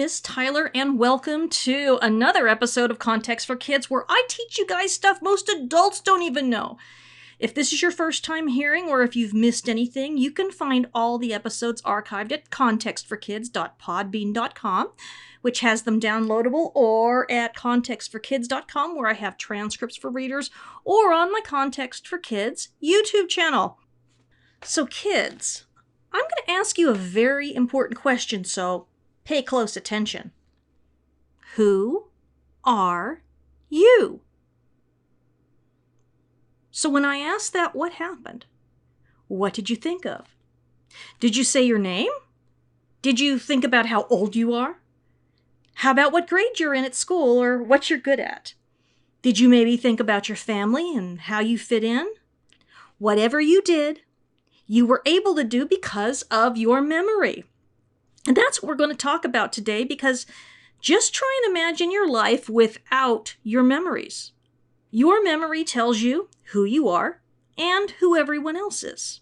Miss Tyler, and welcome to another episode of Context for Kids, where I teach you guys stuff most adults don't even know. If this is your first time hearing, or if you've missed anything, you can find all the episodes archived at contextforkids.podbean.com, which has them downloadable, or at contextforkids.com, where I have transcripts for readers, or on my Context for Kids YouTube channel. So kids, I'm going to ask you a very important question, so pay close attention. Who are you? So when I asked that, what happened? What did you think of? Did you say your name? Did you think about how old you are? How about what grade you're in at school or what you're good at? Did you maybe think about your family and how you fit in? Whatever you did, you were able to do because of your memory. And that's what we're going to talk about today, because just try and imagine your life without your memories. Your memory tells you who you are and who everyone else is.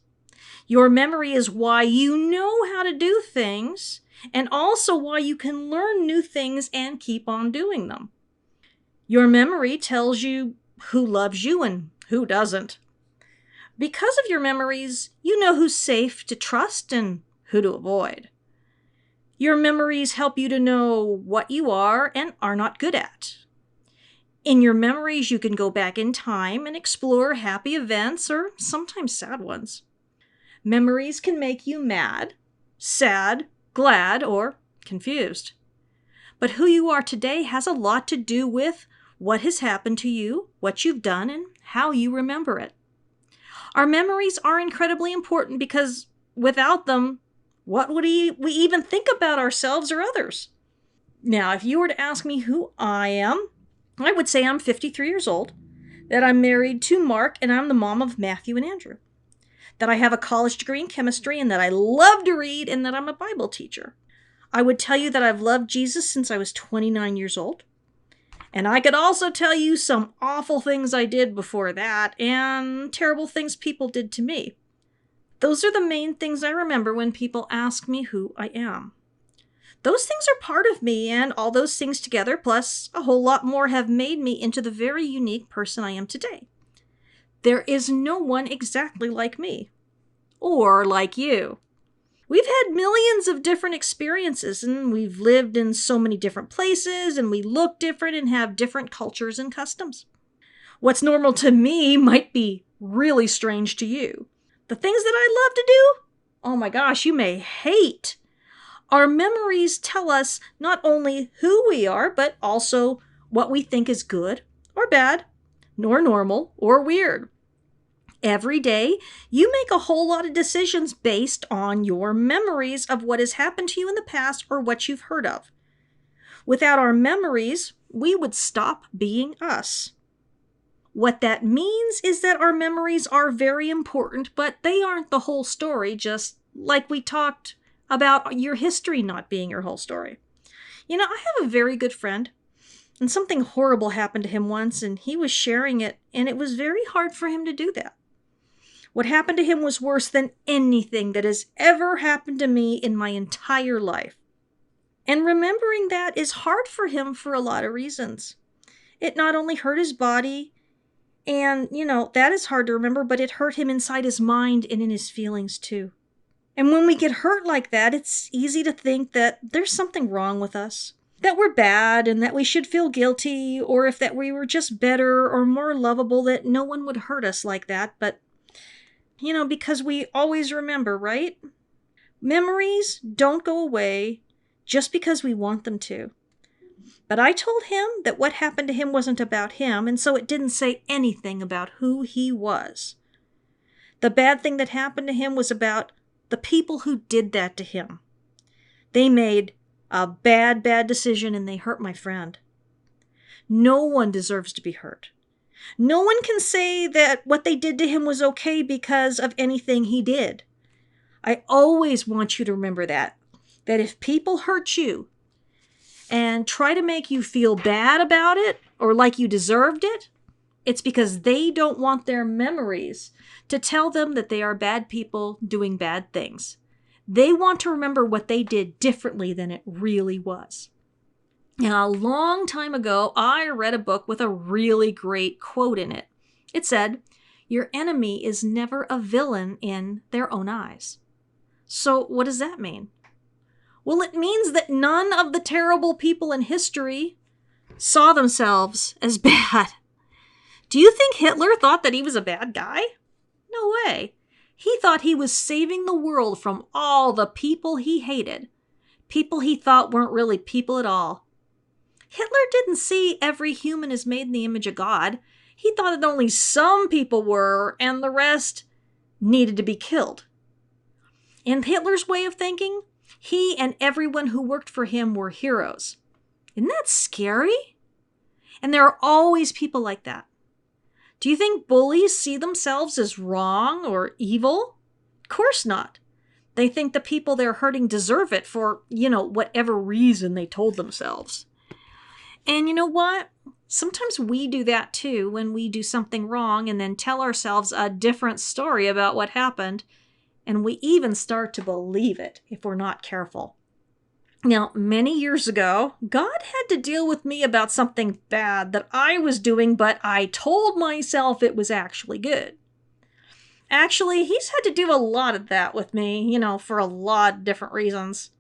Your memory is why you know how to do things, and also why you can learn new things and keep on doing them. Your memory tells you who loves you and who doesn't. Because of your memories, you know who's safe to trust and who to avoid. Your memories help you to know what you are and are not good at. In your memories, you can go back in time and explore happy events or sometimes sad ones. Memories can make you mad, sad, glad, or confused. But who you are today has a lot to do with what has happened to you, what you've done, and how you remember it. Our memories are incredibly important because without them, what would we even think about ourselves or others? Now, if you were to ask me who I am, I would say I'm 53 years old, that I'm married to Mark, and I'm the mom of Matthew and Andrew, that I have a college degree in chemistry, and that I love to read, and that I'm a Bible teacher. I would tell you that I've loved Jesus since I was 29 years old. And I could also tell you some awful things I did before that, and terrible things people did to me. Those are the main things I remember when people ask me who I am. Those things are part of me, and all those things together, plus a whole lot more, have made me into the very unique person I am today. There is no one exactly like me. Or like you. We've had millions of different experiences, and we've lived in so many different places, and we look different and have different cultures and customs. What's normal to me might be really strange to you. The things that I love to do, oh my gosh, you may hate. Our memories tell us not only who we are, but also what we think is good or bad, nor normal or weird. Every day, you make a whole lot of decisions based on your memories of what has happened to you in the past or what you've heard of. Without our memories, we would stop being us. What that means is that our memories are very important, but they aren't the whole story, just like we talked about your history not being your whole story. You know, I have a very good friend, and something horrible happened to him once, and he was sharing it, and it was very hard for him to do that. What happened to him was worse than anything that has ever happened to me in my entire life. And remembering that is hard for him for a lot of reasons. It not only hurt his body, and, that is hard to remember, but it hurt him inside his mind and in his feelings too. And when we get hurt like that, it's easy to think that there's something wrong with us, that we're bad and that we should feel guilty, or if that we were just better or more lovable, that no one would hurt us like that. But because we always remember, right? Memories don't go away just because we want them to. But I told him that what happened to him wasn't about him, and so it didn't say anything about who he was. The bad thing that happened to him was about the people who did that to him. They made a bad decision, and they hurt my friend. No one deserves to be hurt. No one can say that what they did to him was okay because of anything he did. I always want you to remember that if people hurt you and try to make you feel bad about it or like you deserved it, it's because they don't want their memories to tell them that they are bad people doing bad things. They want to remember what they did differently than it really was. Now, a long time ago, I read a book with a really great quote in it. It said, "Your enemy is never a villain in their own eyes." So, what does that mean? Well, it means that none of the terrible people in history saw themselves as bad. Do you think Hitler thought that he was a bad guy? No way. He thought he was saving the world from all the people he hated, people he thought weren't really people at all. Hitler didn't see every human as made in the image of God. He thought that only some people were, and the rest needed to be killed. In Hitler's way of thinking, he and everyone who worked for him were heroes. Isn't that scary? And there are always people like that. Do you think bullies see themselves as wrong or evil? Of course not. They think the people they're hurting deserve it for, whatever reason they told themselves. And you know what? Sometimes we do that too when we do something wrong and then tell ourselves a different story about what happened. And we even start to believe it if we're not careful. Now, many years ago, God had to deal with me about something bad that I was doing, but I told myself it was actually good. Actually, he's had to do a lot of that with me, for a lot of different reasons.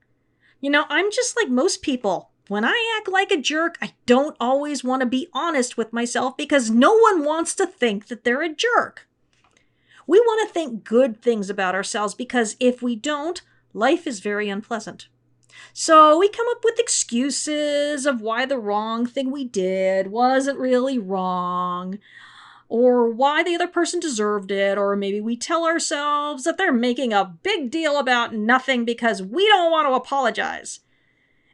I'm just like most people. When I act like a jerk, I don't always want to be honest with myself because no one wants to think that they're a jerk. We want to think good things about ourselves because if we don't, life is very unpleasant. So we come up with excuses of why the wrong thing we did wasn't really wrong, or why the other person deserved it, or maybe we tell ourselves that they're making a big deal about nothing because we don't want to apologize.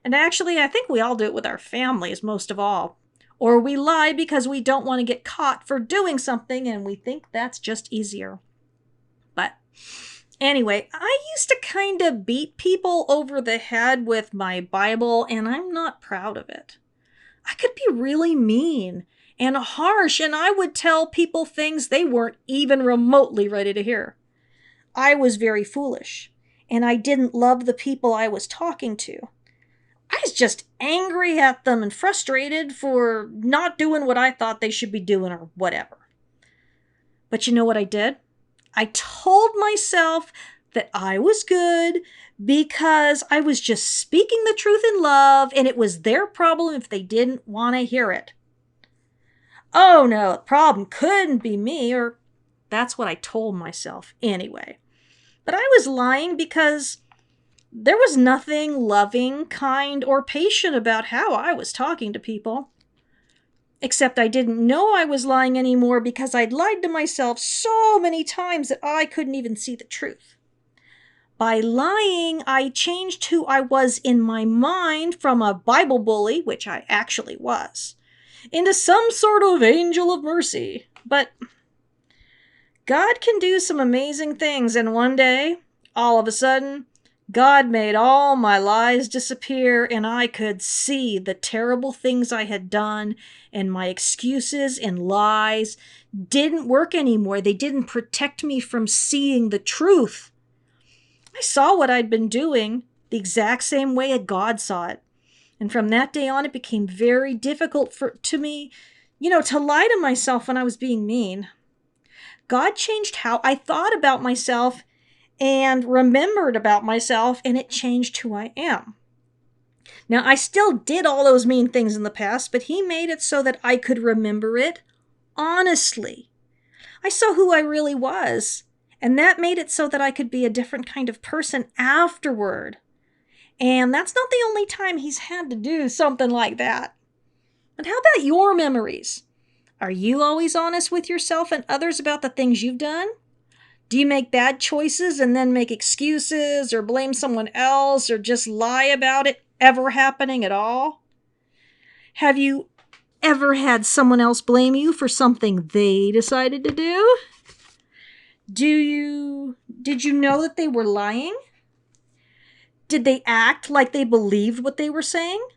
And actually, I think we all do it with our families most of all. Or we lie because we don't want to get caught for doing something and we think that's just easier. But anyway, I used to kind of beat people over the head with my Bible, and I'm not proud of it. I could be really mean and harsh, and I would tell people things they weren't even remotely ready to hear. I was very foolish, and I didn't love the people I was talking to. I was just angry at them and frustrated for not doing what I thought they should be doing or whatever. But you know what I did? I told myself that I was good because I was just speaking the truth in love and it was their problem if they didn't want to hear it. Oh no, the problem couldn't be me, or that's what I told myself anyway. But I was lying because there was nothing loving, kind, or patient about how I was talking to people. Except I didn't know I was lying anymore because I'd lied to myself so many times that I couldn't even see the truth. By lying, I changed who I was in my mind from a Bible bully, which I actually was, into some sort of angel of mercy. But God can do some amazing things, and one day, all of a sudden, God made all my lies disappear, and I could see the terrible things I had done, and my excuses and lies didn't work anymore. They didn't protect me from seeing the truth. I saw what I'd been doing the exact same way that God saw it. And from that day on, it became very difficult to me, to lie to myself when I was being mean. God changed how I thought about myself and remembered about myself, and it changed who I am. Now, I still did all those mean things in the past, but he made it so that I could remember it honestly. I saw who I really was, and that made it so that I could be a different kind of person afterward. And that's not the only time he's had to do something like that. But how about your memories? Are you always honest with yourself and others about the things you've done? Do you make bad choices and then make excuses or blame someone else or just lie about it ever happening at all? Have you ever had someone else blame you for something they decided to do? Did you know that they were lying? Did they act like they believed what they were saying?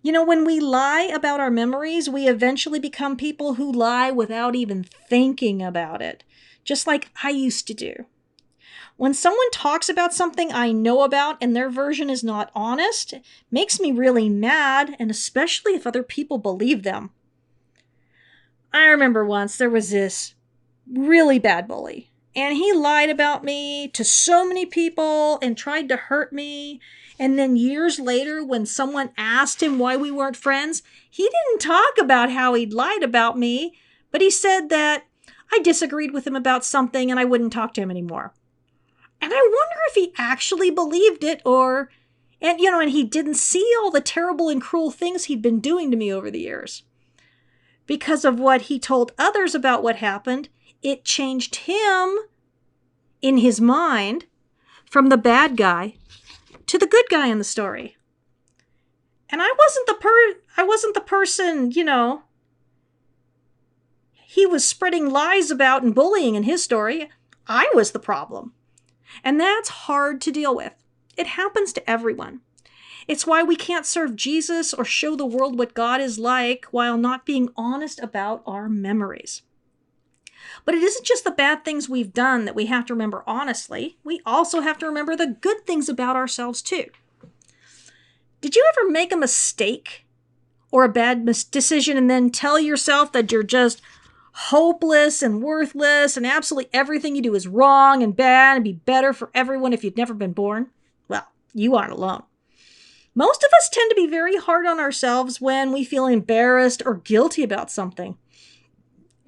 When we lie about our memories, we eventually become people who lie without even thinking about it, just like I used to do. When someone talks about something I know about and their version is not honest, it makes me really mad, and especially if other people believe them. I remember once there was this really bad bully, and he lied about me to so many people and tried to hurt me. And then years later, when someone asked him why we weren't friends, he didn't talk about how he'd lied about me, but he said that I disagreed with him about something and I wouldn't talk to him anymore. And I wonder if he actually believed it and he didn't see all the terrible and cruel things he'd been doing to me over the years. Because of what he told others about what happened, it changed him in his mind from the bad guy to the good guy in the story. And I wasn't the person, he was spreading lies about and bullying in his story. I was the problem. And that's hard to deal with. It happens to everyone. It's why we can't serve Jesus or show the world what God is like while not being honest about our memories. But it isn't just the bad things we've done that we have to remember honestly. We also have to remember the good things about ourselves too. Did you ever make a mistake or a bad decision and then tell yourself that you're just hopeless and worthless and absolutely everything you do is wrong and bad and be better for everyone if you'd never been born? Well, you aren't alone. Most of us tend to be very hard on ourselves when we feel embarrassed or guilty about something.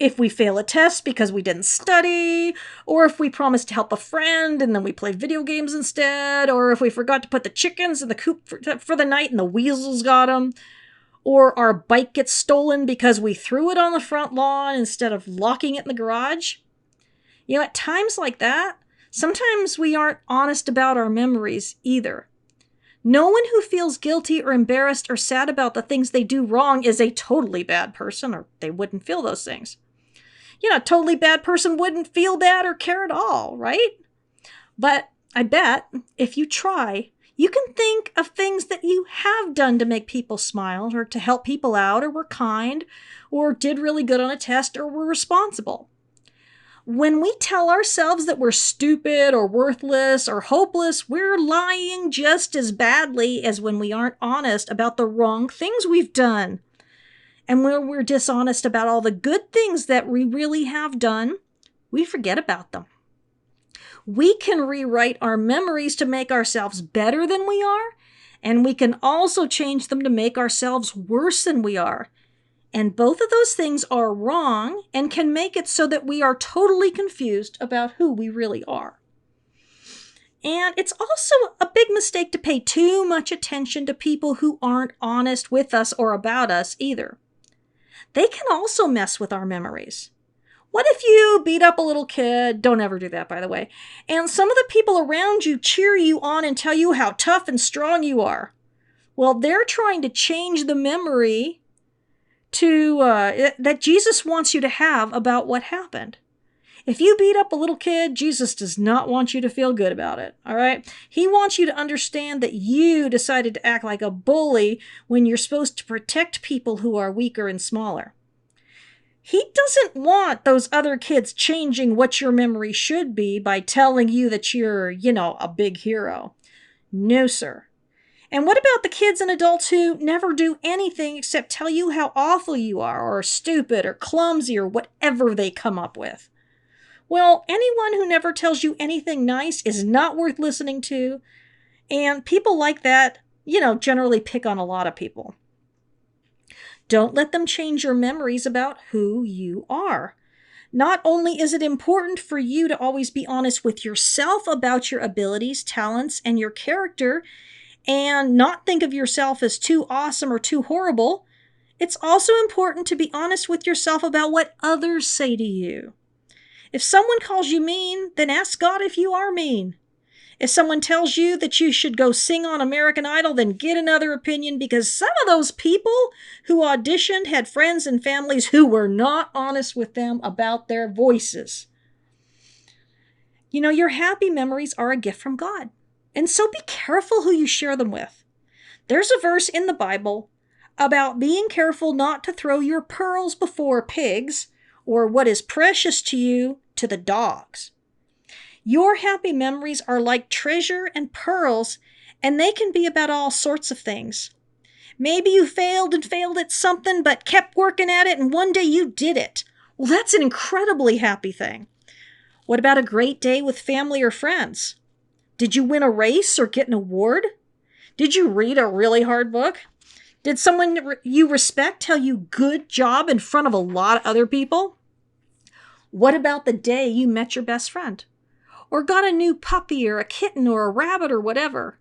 If we fail a test because we didn't study, or if we promised to help a friend and then we play video games instead, or if we forgot to put the chickens in the coop for the night and the weasels got them, or our bike gets stolen because we threw it on the front lawn instead of locking it in the garage. At times like that, sometimes we aren't honest about our memories either. No one who feels guilty or embarrassed or sad about the things they do wrong is a totally bad person, or they wouldn't feel those things. A totally bad person wouldn't feel bad or care at all, right? But I bet if you try, you can think of things that you have done to make people smile or to help people out or were kind or did really good on a test or were responsible. When we tell ourselves that we're stupid or worthless or hopeless, we're lying just as badly as when we aren't honest about the wrong things we've done. And when we're dishonest about all the good things that we really have done, we forget about them. We can rewrite our memories to make ourselves better than we are, and we can also change them to make ourselves worse than we are. And both of those things are wrong and can make it so that we are totally confused about who we really are. And it's also a big mistake to pay too much attention to people who aren't honest with us or about us either. They can also mess with our memories. What if you beat up a little kid? Don't ever do that, by the way. And some of the people around you cheer you on and tell you how tough and strong you are. Well, they're trying to change the memory that Jesus wants you to have about what happened. If you beat up a little kid, Jesus does not want you to feel good about it, all right? He wants you to understand that you decided to act like a bully when you're supposed to protect people who are weaker and smaller. He doesn't want those other kids changing what your memory should be by telling you that you're, a big hero. No, sir. And what about the kids and adults who never do anything except tell you how awful you are, or stupid, or clumsy, or whatever they come up with? Well, anyone who never tells you anything nice is not worth listening to, and people like that, generally pick on a lot of people. Don't let them change your memories about who you are. Not only is it important for you to always be honest with yourself about your abilities, talents, and your character, and not think of yourself as too awesome or too horrible, it's also important to be honest with yourself about what others say to you. If someone calls you mean, then ask God if you are mean. If someone tells you that you should go sing on American Idol, then get another opinion, because some of those people who auditioned had friends and families who were not honest with them about their voices. Your happy memories are a gift from God, and so be careful who you share them with. There's a verse in the Bible about being careful not to throw your pearls before pigs or what is precious to you to the dogs. Your happy memories are like treasure and pearls, and they can be about all sorts of things. Maybe you failed and failed at something, but kept working at it, and one day you did it. Well, that's an incredibly happy thing. What about a great day with family or friends? Did you win a race or get an award? Did you read a really hard book? Did someone you respect tell you good job in front of a lot of other people? What about the day you met your best friend? Or got a new puppy or a kitten or a rabbit or whatever?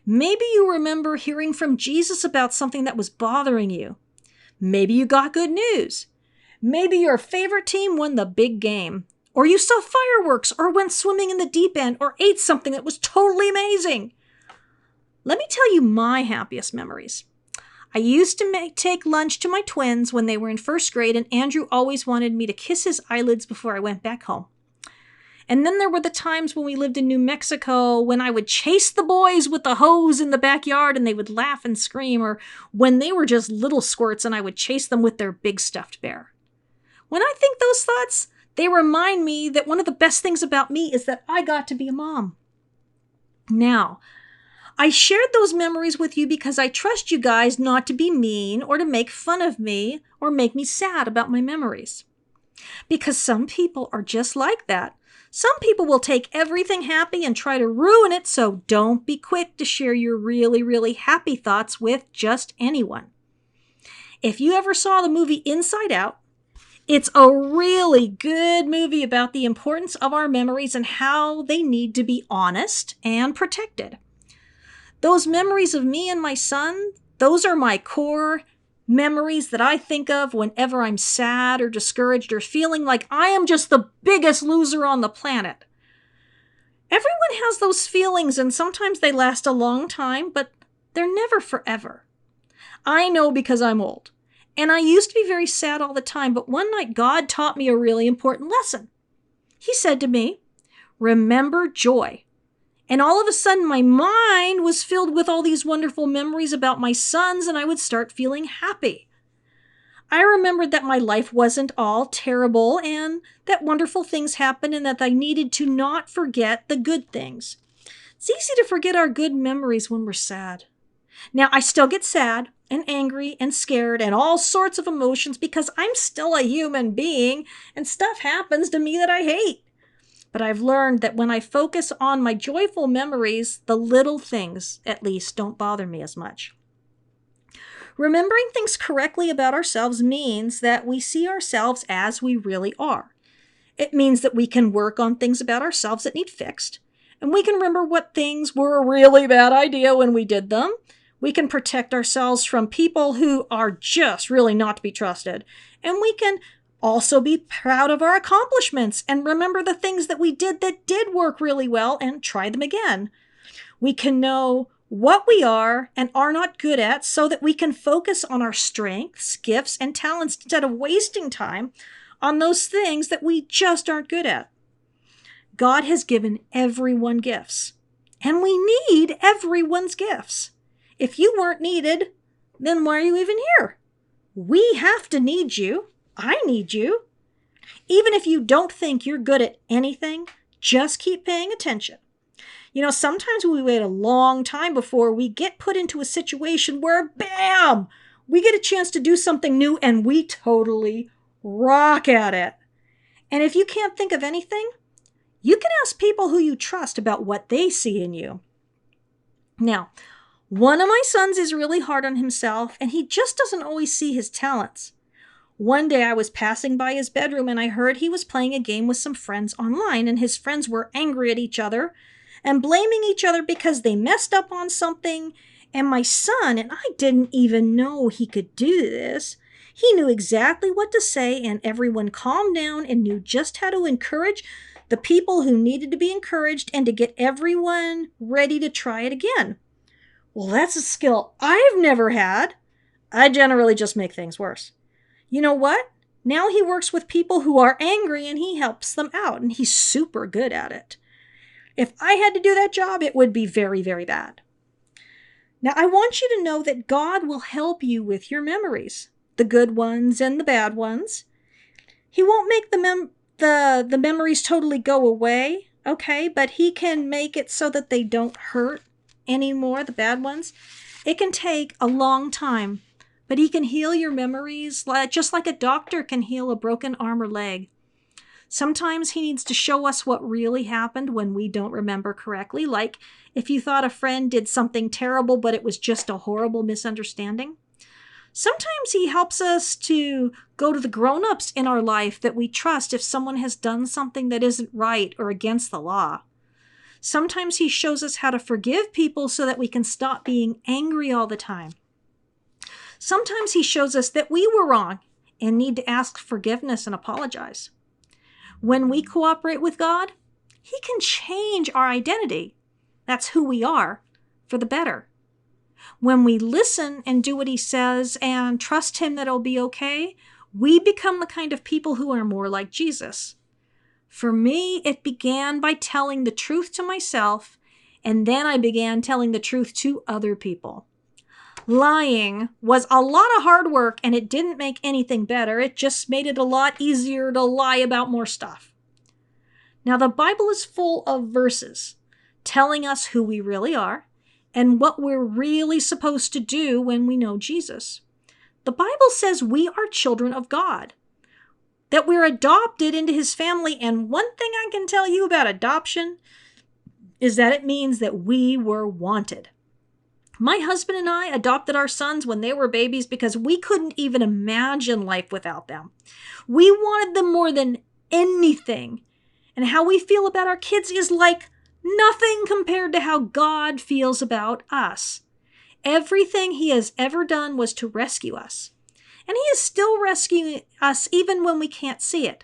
Maybe you remember hearing from Jesus about something that was bothering you. Maybe you got good news. Maybe your favorite team won the big game. Or you saw fireworks or went swimming in the deep end or ate something that was totally amazing. Let me tell you my happiest memories. I used to take lunch to my twins when they were in first grade, and Andrew always wanted me to kiss his eyelids before I went back home. And then there were the times when we lived in New Mexico when I would chase the boys with the hose in the backyard and they would laugh and scream, or when they were just little squirts and I would chase them with their big stuffed bear. When I think those thoughts, they remind me that one of the best things about me is that I got to be a mom. Now, I shared those memories with you because I trust you guys not to be mean or to make fun of me or make me sad about my memories. Because some people are just like that. Some people will take everything happy and try to ruin it, so don't be quick to share your really, really happy thoughts with just anyone. If you ever saw the movie Inside Out, it's a really good movie about the importance of our memories and how they need to be honest and protected. Those memories of me and my son, those are my core memories that I think of whenever I'm sad or discouraged or feeling like I am just the biggest loser on the planet. Everyone has those feelings, and sometimes they last a long time, but they're never forever. I know because I'm old, and I used to be very sad all the time, but one night God taught me a really important lesson. He said to me, "Remember joy." And all of a sudden, my mind was filled with all these wonderful memories about my sons, and I would start feeling happy. I remembered that my life wasn't all terrible and that wonderful things happened and that I needed to not forget the good things. It's easy to forget our good memories when we're sad. Now, I still get sad and angry and scared and all sorts of emotions because I'm still a human being and stuff happens to me that I hate. But I've learned that when I focus on my joyful memories, the little things, at least, don't bother me as much. Remembering things correctly about ourselves means that we see ourselves as we really are. It means that we can work on things about ourselves that need fixed, and we can remember what things were a really bad idea when we did them. We can protect ourselves from people who are just really not to be trusted, and we can also be proud of our accomplishments and remember the things that we did that did work really well and try them again. We can know what we are and are not good at so that we can focus on our strengths, gifts, and talents instead of wasting time on those things that we just aren't good at. God has given everyone gifts, and we need everyone's gifts. If you weren't needed, then why are you even here? We have to need you. I need you. Even if you don't think you're good at anything, just keep paying attention. You know, sometimes we wait a long time before we get put into a situation where, bam, we get a chance to do something new and we totally rock at it. And if you can't think of anything, you can ask people who you trust about what they see in you. Now, one of my sons is really hard on himself and he just doesn't always see his talents. One day I was passing by his bedroom and I heard he was playing a game with some friends online, and his friends were angry at each other and blaming each other because they messed up on something. And my son, and I didn't even know he could do this, he knew exactly what to say, and everyone calmed down and knew just how to encourage the people who needed to be encouraged and to get everyone ready to try it again. Well, that's a skill I've never had. I generally just make things worse. You know what? Now he works with people who are angry and he helps them out, and he's super good at it. If I had to do that job, it would be very, very bad. Now, I want you to know that God will help you with your memories, the good ones and the bad ones. He won't make the memories totally go away, okay? But he can make it so that they don't hurt anymore, the bad ones. It can take a long time, but he can heal your memories just like a doctor can heal a broken arm or leg. Sometimes he needs to show us what really happened when we don't remember correctly, like if you thought a friend did something terrible, but it was just a horrible misunderstanding. Sometimes he helps us to go to the grown-ups in our life that we trust if someone has done something that isn't right or against the law. Sometimes he shows us how to forgive people so that we can stop being angry all the time. Sometimes he shows us that we were wrong and need to ask forgiveness and apologize. When we cooperate with God, he can change our identity. That's who we are, for the better. When we listen and do what he says and trust him that it'll be okay, we become the kind of people who are more like Jesus. For me, it began by telling the truth to myself, and then I began telling the truth to other people. Lying was a lot of hard work, and it didn't make anything better. It just made it a lot easier to lie about more stuff. Now, the Bible is full of verses telling us who we really are and what we're really supposed to do when we know Jesus. The Bible says we are children of God, that we're adopted into his family, and one thing I can tell you about adoption is that it means that we were wanted. My husband and I adopted our sons when they were babies because we couldn't even imagine life without them. We wanted them more than anything. And how we feel about our kids is like nothing compared to how God feels about us. Everything he has ever done was to rescue us. And he is still rescuing us even when we can't see it.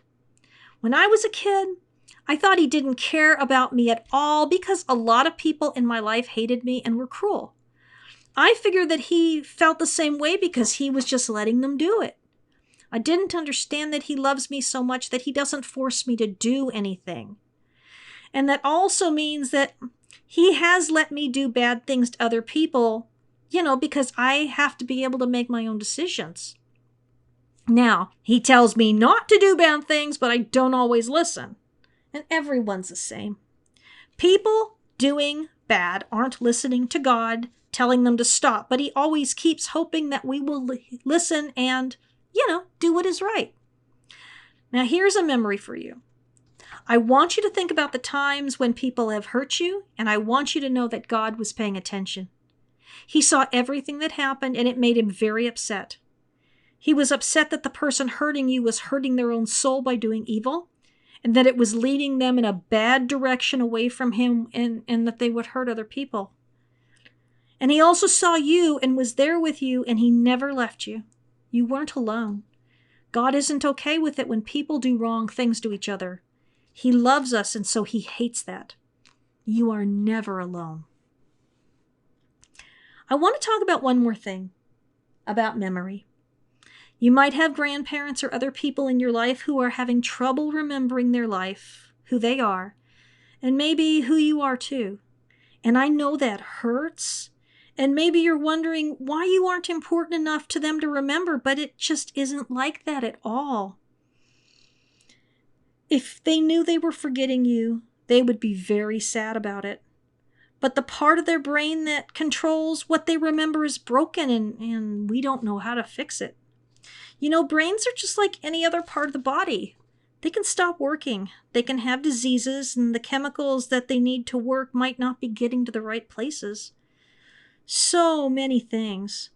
When I was a kid, I thought he didn't care about me at all because a lot of people in my life hated me and were cruel. I figured that he felt the same way because he was just letting them do it. I didn't understand that he loves me so much that he doesn't force me to do anything. And that also means that he has let me do bad things to other people, because I have to be able to make my own decisions. Now, he tells me not to do bad things, but I don't always listen. And everyone's the same. People doing bad aren't listening to God, telling them to stop, but he always keeps hoping that we will listen and, do what is right. Now, here's a memory for you. I want you to think about the times when people have hurt you, and I want you to know that God was paying attention. He saw everything that happened, and it made him very upset. He was upset that the person hurting you was hurting their own soul by doing evil, and that it was leading them in a bad direction away from him, and that they would hurt other people. And he also saw you and was there with you, and he never left you. You weren't alone. God isn't okay with it when people do wrong things to each other. He loves us, and so he hates that. You are never alone. I want to talk about one more thing, about memory. You might have grandparents or other people in your life who are having trouble remembering their life, who they are, and maybe who you are too. And I know that hurts. And maybe you're wondering why you aren't important enough to them to remember, but it just isn't like that at all. If they knew they were forgetting you, they would be very sad about it. But the part of their brain that controls what they remember is broken, and we don't know how to fix it. Brains are just like any other part of the body. They can stop working. They can have diseases, and the chemicals that they need to work might not be getting to the right places. So many things.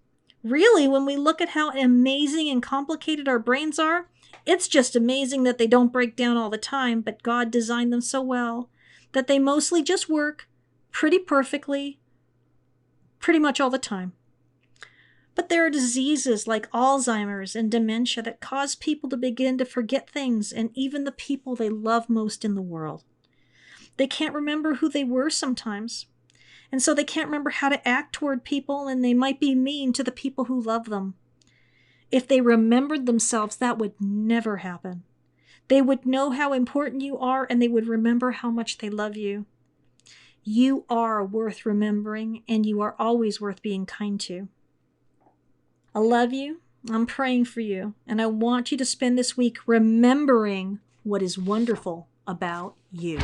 Really, when we look at how amazing and complicated our brains are, it's just amazing that they don't break down all the time, but God designed them so well that they mostly just work pretty perfectly, pretty much all the time. But there are diseases like Alzheimer's and dementia that cause people to begin to forget things, and even the people they love most in the world. They can't remember who they were sometimes. And so they can't remember how to act toward people, and they might be mean to the people who love them. If they remembered themselves, that would never happen. They would know how important you are, and they would remember how much they love you. You are worth remembering, and you are always worth being kind to. I love you. I'm praying for you, and I want you to spend this week remembering what is wonderful about you.